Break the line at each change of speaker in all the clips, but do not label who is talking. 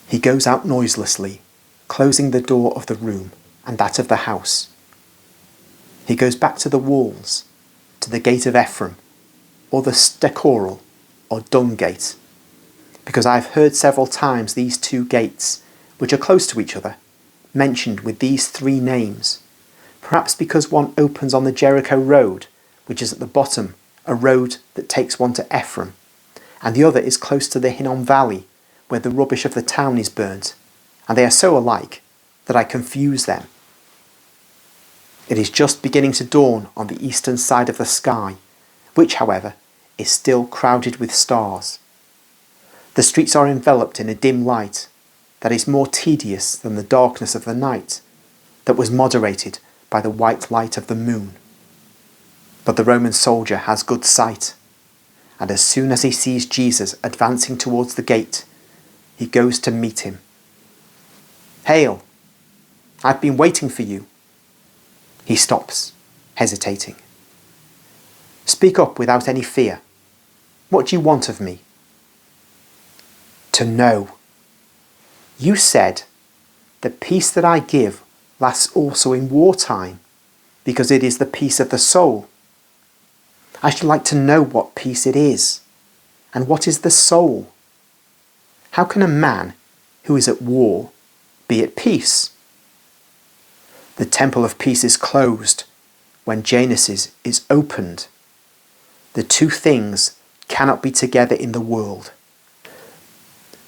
He goes out noiselessly, closing the door of the room and that of the house. He goes back to the walls, to the gate of Ephraim, or the Stecoral, or Dung Gate, because I have heard several times these two gates, which are close to each other, mentioned with these three names, perhaps because one opens on the Jericho road, which is at the bottom, a road that takes one to Ephraim, and the other is close to the Hinnom Valley, where the rubbish of the town is burnt, and they are so alike that I confuse them. It is just beginning to dawn on the eastern side of the sky, which, however, is still crowded with stars. The streets are enveloped in a dim light that is more tedious than the darkness of the night, that was moderated by the white light of the moon. But the Roman soldier has good sight, and as soon as he sees Jesus advancing towards the gate, he goes to meet him. "Hail! I've been waiting for you." He stops, hesitating. "Speak up without any fear. What do you want of me?" "To know. You said, 'The peace that I give lasts also in wartime, because it is the peace of the soul.' I should like to know what peace it is, and what is the soul. How can a man who is at war be at peace? The temple of peace is closed when Genesis is opened. The two things cannot be together in the world."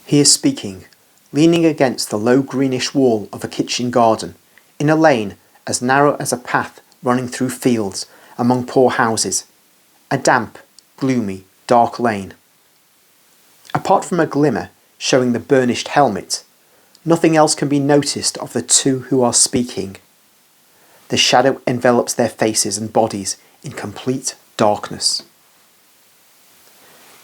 He is speaking, leaning against the low greenish wall of a kitchen garden, in a lane as narrow as a path running through fields among poor houses, a damp, gloomy, dark lane. Apart from a glimmer showing the burnished helmet, nothing else can be noticed of the two who are speaking. The shadow envelops their faces and bodies in complete darkness.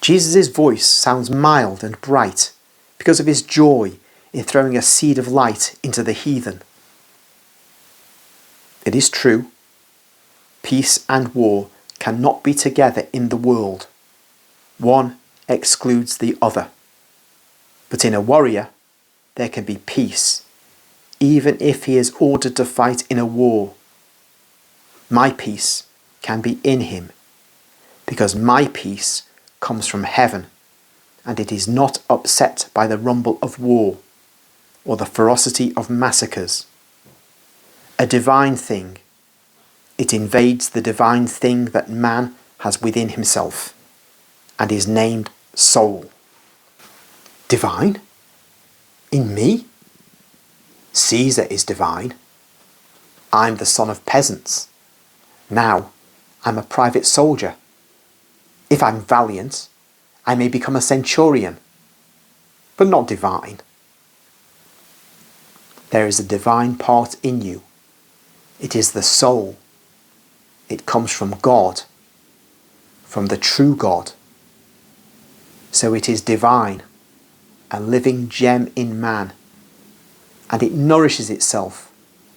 Jesus' voice sounds mild and bright because of his joy in throwing a seed of light into the heathen. It is true, peace and war cannot be together in the world. One excludes the other. But in a warrior, there can be peace, even if he is ordered to fight in a war. My peace can be in him, because my peace comes from heaven, and it is not upset by the rumble of war or the ferocity of massacres. A divine thing, it invades the divine thing that man has within himself, and is named soul. Divine? In me? Caesar is divine. I'm the son of peasants. Now I'm a private soldier. If I'm valiant, I may become a centurion, but not divine. There is a divine part in you. It is the soul. It comes from God, from the true God. So it is divine, a living gem in man, and it nourishes itself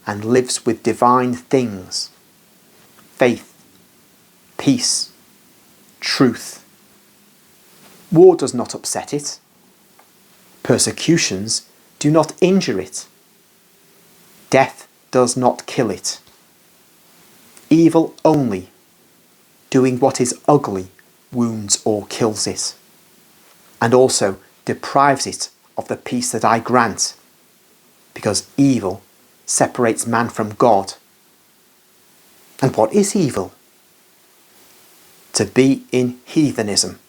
and lives with divine things: faith, peace, truth. War does not upset it. Persecutions do not injure it. Death does not kill it. Evil only, doing what is ugly, wounds or kills it, and also deprives it of the peace that I grant, because evil separates man from God. And what is evil? To be in heathenism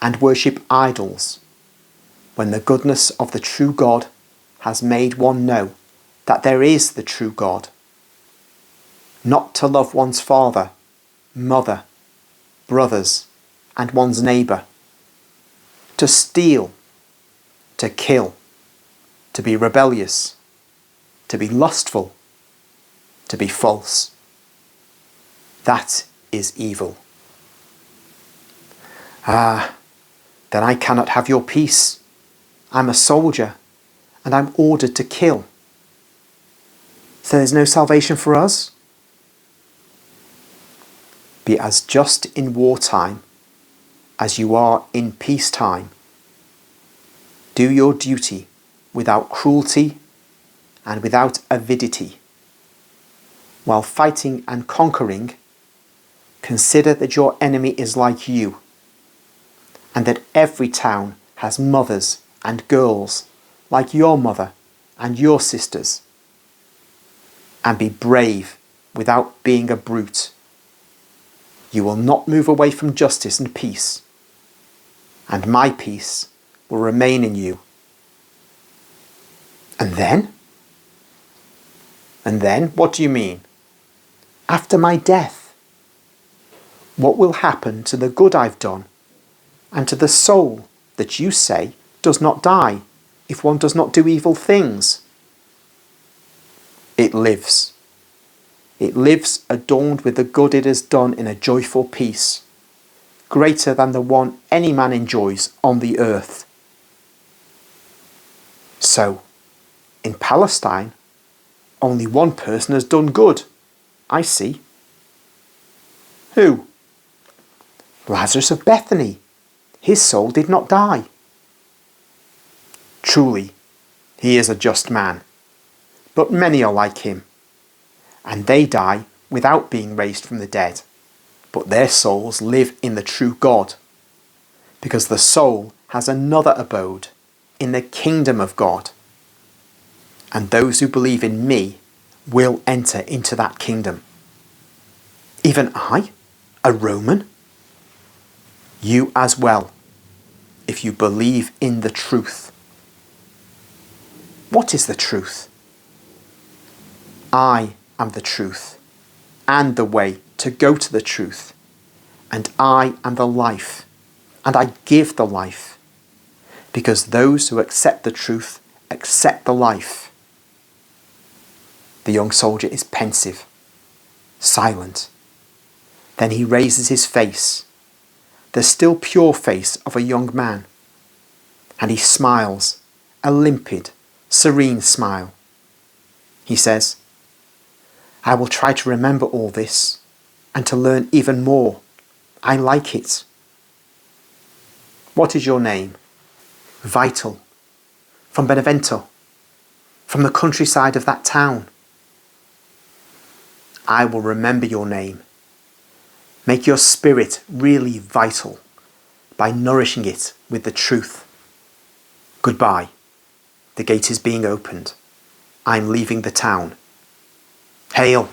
and worship idols, when the goodness of the true God has made one know that there is the true God. Not to love one's father, mother, brothers, and one's neighbour. To steal, to kill, to be rebellious, to be lustful, to be false. That is evil. Ah, then I cannot have your peace. I'm a soldier, and I'm ordered to kill. So there's no salvation for us? Be as just in wartime as you are in peacetime. Do your duty without cruelty and without avidity. While fighting and conquering, consider that your enemy is like you, and that every town has mothers and girls like your mother and your sisters. And be brave without being a brute. You will not move away from justice and peace, and my peace will remain in you. And then? And then? What do you mean? After my death, what will happen to the good I've done and to the soul that you say does not die if one does not do evil things? It lives. It lives adorned with the good it has done in a joyful peace, greater than the one any man enjoys on the earth. So, in Palestine, only one person has done good. I see. Who? Lazarus of Bethany. His soul did not die. Truly, he is a just man, but many are like him, and they die without being raised from the dead, but their souls live in the true God, because the soul has another abode in the kingdom of God, and those who believe in me will enter into that kingdom. Even I, a Roman? You as well, if you believe in the truth. What is the truth? I am the truth and the way to go to the truth, and I am the life, and I give the life, because those who accept the truth accept the life. The young soldier is pensive, silent. Then he raises his face, the still pure face of a young man, and he smiles, a limpid, serene smile. He says, I will try to remember all this and to learn even more. I like it. What is your name? Vital. From Benevento. From the countryside of that town. I will remember your name. Make your spirit really vital by nourishing it with the truth. Goodbye. The gate is being opened. I'm leaving the town. Hail!